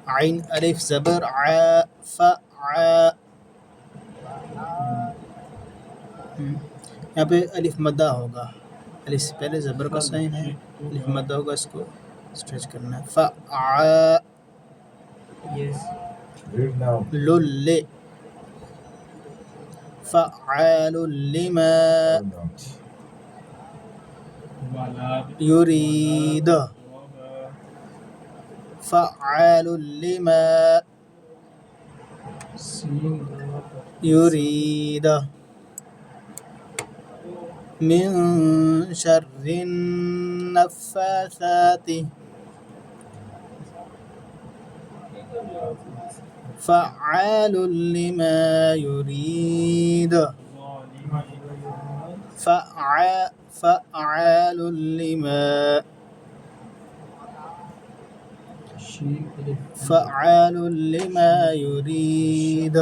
عين ألف زبر ع यहाँ पे अलिफ मद्दा होगा। अलिफ से पहले ज़बर का साइन है, अलिफ मद्दा होगा, इसको स्ट्रेच करना है। लुल्ले फ़अालुल लिमा युरीद फ़अालुल लिमा युरीद मिन शर्रिन नफ़्फ़ाथाति फ़अालुल लिमा युरीद फ़अालुल लिमा फ़अालुल लिमा युरीद।